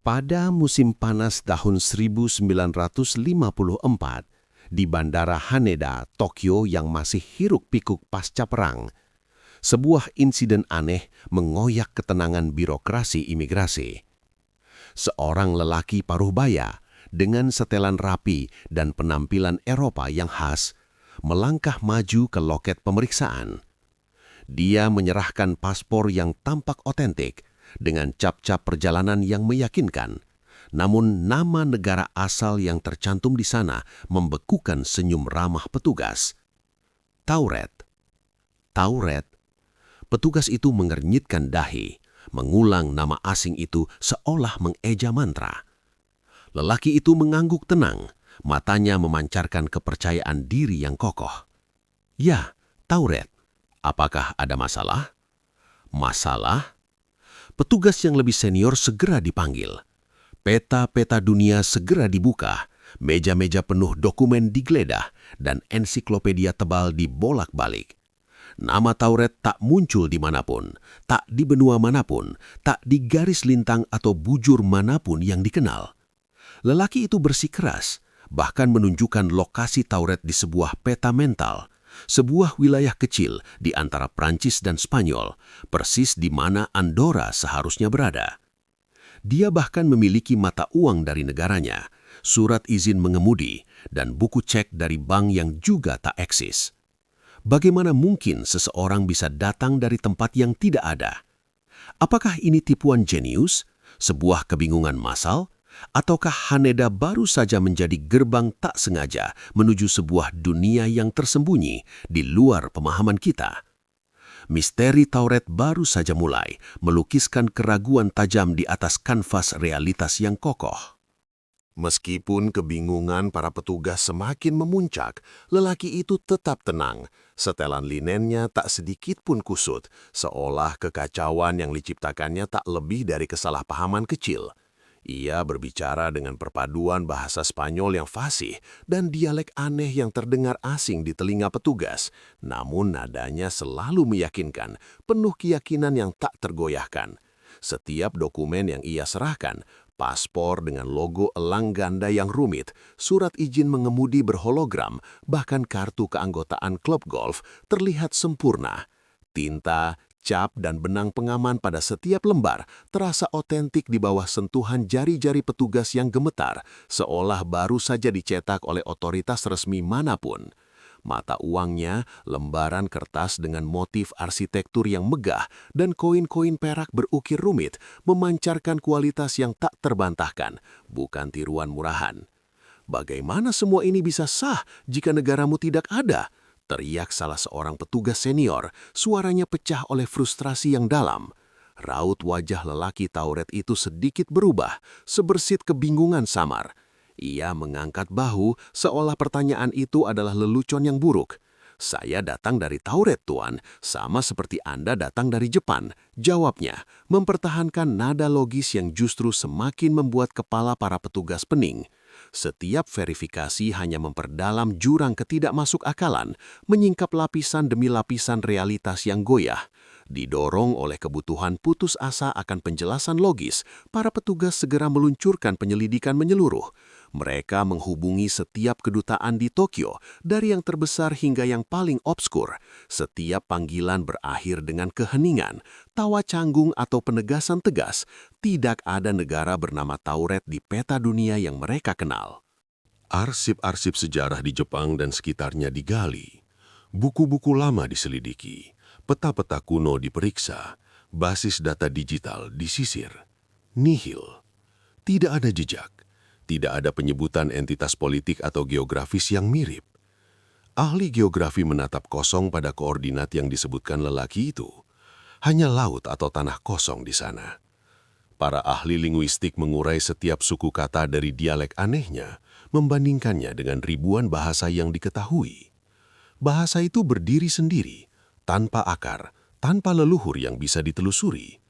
Pada musim panas tahun 1954, di Bandara Haneda, Tokyo yang masih hiruk-pikuk pasca perang, sebuah insiden aneh mengoyak ketenangan birokrasi imigrasi. Seorang lelaki paruh baya dengan setelan rapi dan penampilan Eropa yang khas melangkah maju ke loket pemeriksaan. Dia menyerahkan paspor yang tampak otentik dengan cap-cap perjalanan yang meyakinkan. Namun nama negara asal yang tercantum di sana membekukan senyum ramah petugas. Tauret. Tauret. Petugas itu mengernyitkan dahi, mengulang nama asing itu seolah mengeja mantra. Lelaki itu mengangguk tenang, matanya memancarkan kepercayaan diri yang kokoh. Ya, Tauret. Apakah ada masalah? Masalah? Petugas yang lebih senior segera dipanggil. Peta-peta dunia segera dibuka, meja-meja penuh dokumen digeledah, dan ensiklopedia tebal dibolak-balik. Nama Tauret tak muncul dimanapun, tak di benua manapun, tak di garis lintang atau bujur manapun yang dikenal. Lelaki itu bersikeras, bahkan menunjukkan lokasi Tauret di sebuah peta mental, sebuah wilayah kecil di antara Prancis dan Spanyol, persis di mana Andorra seharusnya berada. Dia bahkan memiliki mata uang dari negaranya, surat izin mengemudi, dan buku cek dari bank yang juga tak eksis. Bagaimana mungkin seseorang bisa datang dari tempat yang tidak ada? Apakah ini tipuan jenius, sebuah kebingungan massal, ataukah Haneda baru saja menjadi gerbang tak sengaja menuju sebuah dunia yang tersembunyi di luar pemahaman kita? Misteri Tauret baru saja mulai melukiskan keraguan tajam di atas kanvas realitas yang kokoh. Meskipun kebingungan para petugas semakin memuncak, lelaki itu tetap tenang. Setelan linennya tak sedikit pun kusut, seolah kekacauan yang diciptakannya tak lebih dari kesalahpahaman kecil. Ia berbicara dengan perpaduan bahasa Spanyol yang fasih dan dialek aneh yang terdengar asing di telinga petugas, namun nadanya selalu meyakinkan, penuh keyakinan yang tak tergoyahkan. Setiap dokumen yang ia serahkan, paspor dengan logo elang ganda yang rumit, surat izin mengemudi berhologram, bahkan kartu keanggotaan klub golf terlihat sempurna. Tinta, cap, dan benang pengaman pada setiap lembar terasa otentik di bawah sentuhan jari-jari petugas yang gemetar, seolah baru saja dicetak oleh otoritas resmi manapun. Mata uangnya, lembaran kertas dengan motif arsitektur yang megah, dan koin-koin perak berukir rumit memancarkan kualitas yang tak terbantahkan, bukan tiruan murahan. Bagaimana semua ini bisa sah jika negaramu tidak ada? Teriak salah seorang petugas senior, suaranya pecah oleh frustrasi yang dalam. Raut wajah lelaki Tauret itu sedikit berubah, sebersit kebingungan samar. Ia mengangkat bahu seolah pertanyaan itu adalah lelucon yang buruk. "Saya datang dari Tauret, Tuan, sama seperti Anda datang dari Jepang," jawabnya, mempertahankan nada logis yang justru semakin membuat kepala para petugas pening. Setiap verifikasi hanya memperdalam jurang ketidakmasuk akalan, menyingkap lapisan demi lapisan realitas yang goyah. Didorong oleh kebutuhan putus asa akan penjelasan logis, para petugas segera meluncurkan penyelidikan menyeluruh. Mereka menghubungi setiap kedutaan di Tokyo, dari yang terbesar hingga yang paling obskur. Setiap panggilan berakhir dengan keheningan, tawa canggung atau penegasan tegas. Tidak ada negara bernama Tauret di peta dunia yang mereka kenal. Arsip-arsip sejarah di Jepang dan sekitarnya digali. Buku-buku lama diselidiki. Peta-peta kuno diperiksa. Basis data digital disisir. Nihil. Tidak ada jejak. Tidak ada penyebutan entitas politik atau geografis yang mirip. Ahli geografi menatap kosong pada koordinat yang disebutkan lelaki itu. Hanya laut atau tanah kosong di sana. Para ahli linguistik mengurai setiap suku kata dari dialek anehnya, membandingkannya dengan ribuan bahasa yang diketahui. Bahasa itu berdiri sendiri, tanpa akar, tanpa leluhur yang bisa ditelusuri.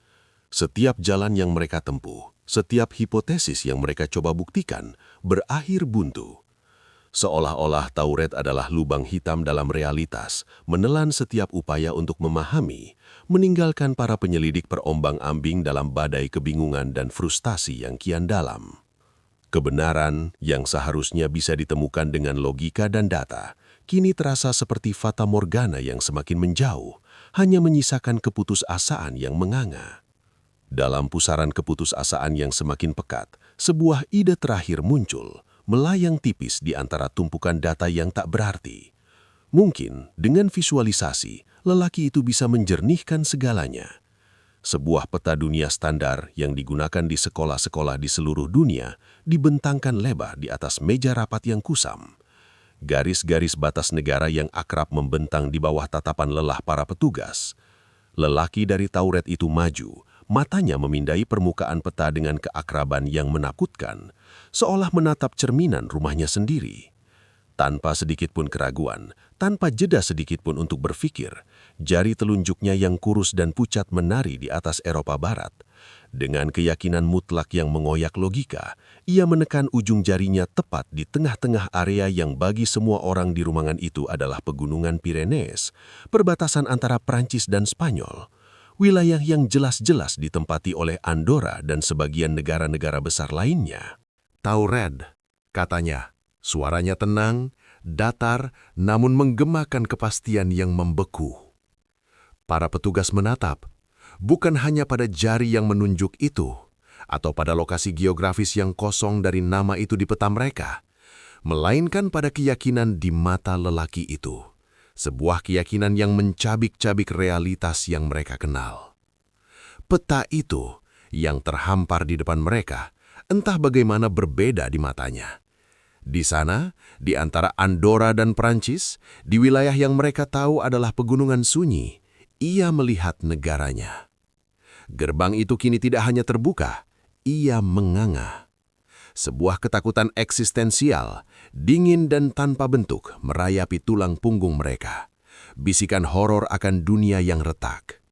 Setiap jalan yang mereka tempuh, setiap hipotesis yang mereka coba buktikan, berakhir buntu. Seolah-olah Tauret adalah lubang hitam dalam realitas, menelan setiap upaya untuk memahami, meninggalkan para penyelidik berombang-ambing dalam badai kebingungan dan frustasi yang kian dalam. Kebenaran yang seharusnya bisa ditemukan dengan logika dan data, kini terasa seperti fata morgana yang semakin menjauh, hanya menyisakan keputusasaan yang menganga. Dalam pusaran keputusasaan yang semakin pekat, sebuah ide terakhir muncul, melayang tipis di antara tumpukan data yang tak berarti. Mungkin dengan visualisasi, lelaki itu bisa menjernihkan segalanya. Sebuah peta dunia standar yang digunakan di sekolah-sekolah di seluruh dunia dibentangkan lebar di atas meja rapat yang kusam. Garis-garis batas negara yang akrab membentang di bawah tatapan lelah para petugas. Lelaki dari Tauret itu maju, matanya memindai permukaan peta dengan keakraban yang menakutkan, seolah menatap cerminan rumahnya sendiri. Tanpa sedikit pun keraguan, tanpa jeda sedikit pun untuk berpikir, jari telunjuknya yang kurus dan pucat menari di atas Eropa Barat. Dengan keyakinan mutlak yang mengoyak logika, ia menekan ujung jarinya tepat di tengah-tengah area yang bagi semua orang di ruangan itu adalah pegunungan Pyrenees, perbatasan antara Prancis dan Spanyol. Wilayah yang jelas-jelas ditempati oleh Andorra dan sebagian negara-negara besar lainnya. Tauret, katanya. Suaranya tenang, datar, namun menggemakan kepastian yang membeku. Para petugas menatap, bukan hanya pada jari yang menunjuk itu, atau pada lokasi geografis yang kosong dari nama itu di peta mereka, melainkan pada keyakinan di mata lelaki itu. Sebuah keyakinan yang mencabik-cabik realitas yang mereka kenal. Peta itu yang terhampar di depan mereka, entah bagaimana berbeda di matanya. Di sana, di antara Andorra dan Prancis, di wilayah yang mereka tahu adalah pegunungan sunyi, ia melihat negaranya. Gerbang itu kini tidak hanya terbuka, ia menganga. Sebuah ketakutan eksistensial, dingin dan tanpa bentuk merayapi tulang punggung mereka. Bisikan horor akan dunia yang retak.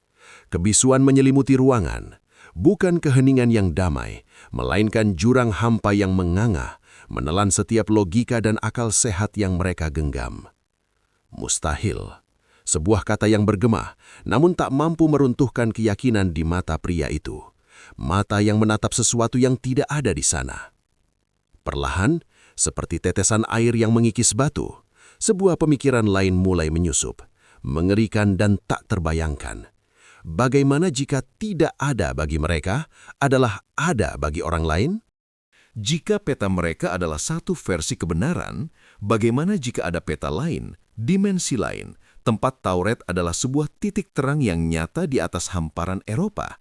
Kebisuan menyelimuti ruangan, bukan keheningan yang damai, melainkan jurang hampa yang menganga, menelan setiap logika dan akal sehat yang mereka genggam. Mustahil. Sebuah kata yang bergema, namun tak mampu meruntuhkan keyakinan di mata pria itu. Mata yang menatap sesuatu yang tidak ada di sana. Perlahan, seperti tetesan air yang mengikis batu, sebuah pemikiran lain mulai menyusup, mengerikan dan tak terbayangkan. Bagaimana jika tidak ada bagi mereka adalah ada bagi orang lain? Jika peta mereka adalah satu versi kebenaran, bagaimana jika ada peta lain, dimensi lain, tempat Tauret adalah sebuah titik terang yang nyata di atas hamparan Eropa?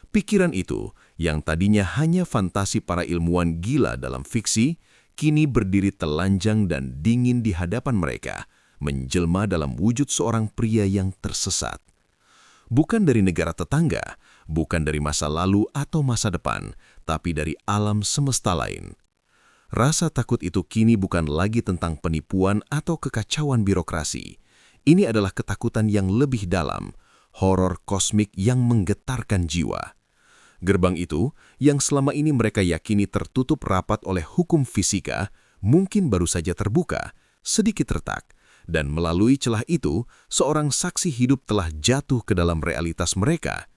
Pikiran itu, yang tadinya hanya fantasi para ilmuwan gila dalam fiksi, kini berdiri telanjang dan dingin di hadapan mereka, menjelma dalam wujud seorang pria yang tersesat. Bukan dari negara tetangga, bukan dari masa lalu atau masa depan, tapi dari alam semesta lain. Rasa takut itu kini bukan lagi tentang penipuan atau kekacauan birokrasi. Ini adalah ketakutan yang lebih dalam, horor kosmik yang menggetarkan jiwa. Gerbang itu, yang selama ini mereka yakini tertutup rapat oleh hukum fisika, mungkin baru saja terbuka, sedikit retak, dan melalui celah itu, seorang saksi hidup telah jatuh ke dalam realitas mereka.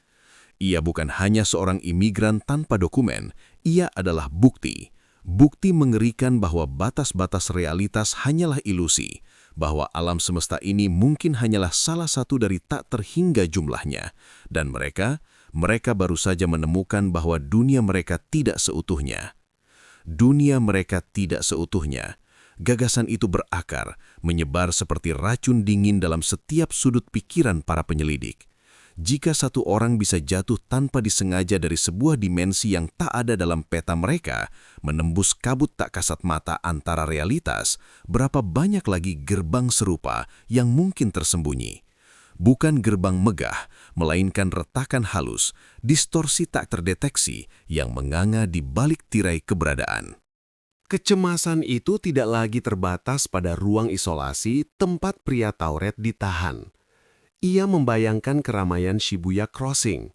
Ia bukan hanya seorang imigran tanpa dokumen, ia adalah bukti. Bukti mengerikan bahwa batas-batas realitas hanyalah ilusi, bahwa alam semesta ini mungkin hanyalah salah satu dari tak terhingga jumlahnya, dan mereka baru saja menemukan bahwa dunia mereka tidak seutuhnya. Dunia mereka tidak seutuhnya. Gagasan itu berakar, menyebar seperti racun dingin dalam setiap sudut pikiran para penyelidik. Jika satu orang bisa jatuh tanpa disengaja dari sebuah dimensi yang tak ada dalam peta mereka, menembus kabut tak kasat mata antara realitas, berapa banyak lagi gerbang serupa yang mungkin tersembunyi. Bukan gerbang megah, melainkan retakan halus, distorsi tak terdeteksi yang menganga di balik tirai keberadaan. Kecemasan itu tidak lagi terbatas pada ruang isolasi tempat pria Tauret ditahan. Ia membayangkan keramaian Shibuya Crossing,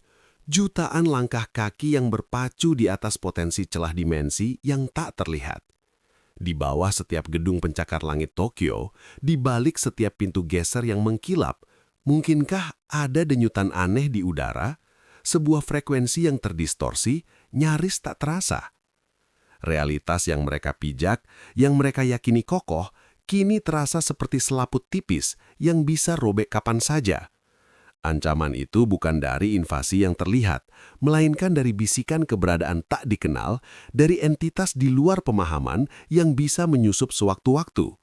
jutaan langkah kaki yang berpacu di atas potensi celah dimensi yang tak terlihat. Di bawah setiap gedung pencakar langit Tokyo, di balik setiap pintu geser yang mengkilap, mungkinkah ada denyutan aneh di udara? Sebuah frekuensi yang terdistorsi, nyaris tak terasa. Realitas yang mereka pijak, yang mereka yakini kokoh, kini terasa seperti selaput tipis yang bisa robek kapan saja. Ancaman itu bukan dari invasi yang terlihat, melainkan dari bisikan keberadaan tak dikenal, dari entitas di luar pemahaman yang bisa menyusup sewaktu-waktu.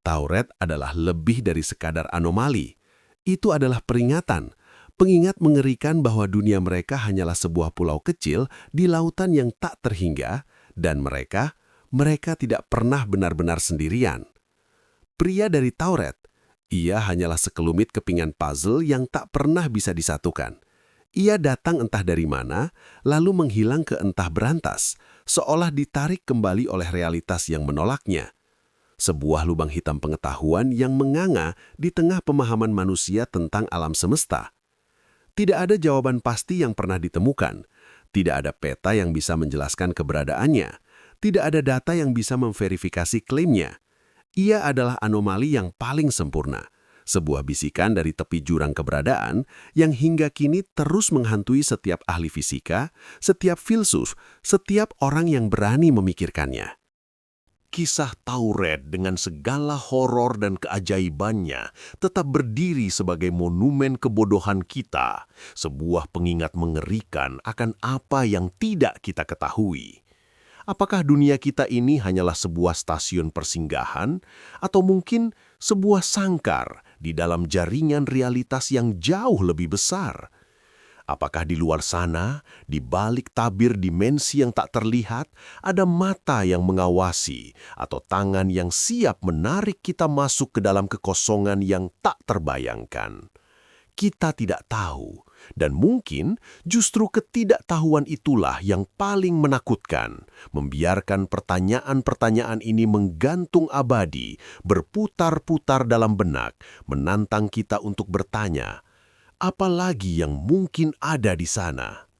Tauret adalah lebih dari sekadar anomali. Itu adalah peringatan, pengingat mengerikan bahwa dunia mereka hanyalah sebuah pulau kecil di lautan yang tak terhingga, dan mereka tidak pernah benar-benar sendirian. Pria dari Tauret, ia hanyalah sekelumit kepingan puzzle yang tak pernah bisa disatukan. Ia datang entah dari mana, lalu menghilang ke entah berantas, seolah ditarik kembali oleh realitas yang menolaknya. Sebuah lubang hitam pengetahuan yang menganga di tengah pemahaman manusia tentang alam semesta. Tidak ada jawaban pasti yang pernah ditemukan. Tidak ada peta yang bisa menjelaskan keberadaannya. Tidak ada data yang bisa memverifikasi klaimnya. Ia adalah anomali yang paling sempurna, sebuah bisikan dari tepi jurang keberadaan yang hingga kini terus menghantui setiap ahli fisika, setiap filsuf, setiap orang yang berani memikirkannya. Kisah Tauret dengan segala horor dan keajaibannya tetap berdiri sebagai monumen kebodohan kita, sebuah pengingat mengerikan akan apa yang tidak kita ketahui. Apakah dunia kita ini hanyalah sebuah stasiun persinggahan, atau mungkin sebuah sangkar di dalam jaringan realitas yang jauh lebih besar? Apakah di luar sana, di balik tabir dimensi yang tak terlihat, ada mata yang mengawasi atau tangan yang siap menarik kita masuk ke dalam kekosongan yang tak terbayangkan? Kita tidak tahu, dan mungkin justru ketidaktahuan itulah yang paling menakutkan, membiarkan pertanyaan-pertanyaan ini menggantung abadi, berputar-putar dalam benak, menantang kita untuk bertanya, apa lagi yang mungkin ada di sana?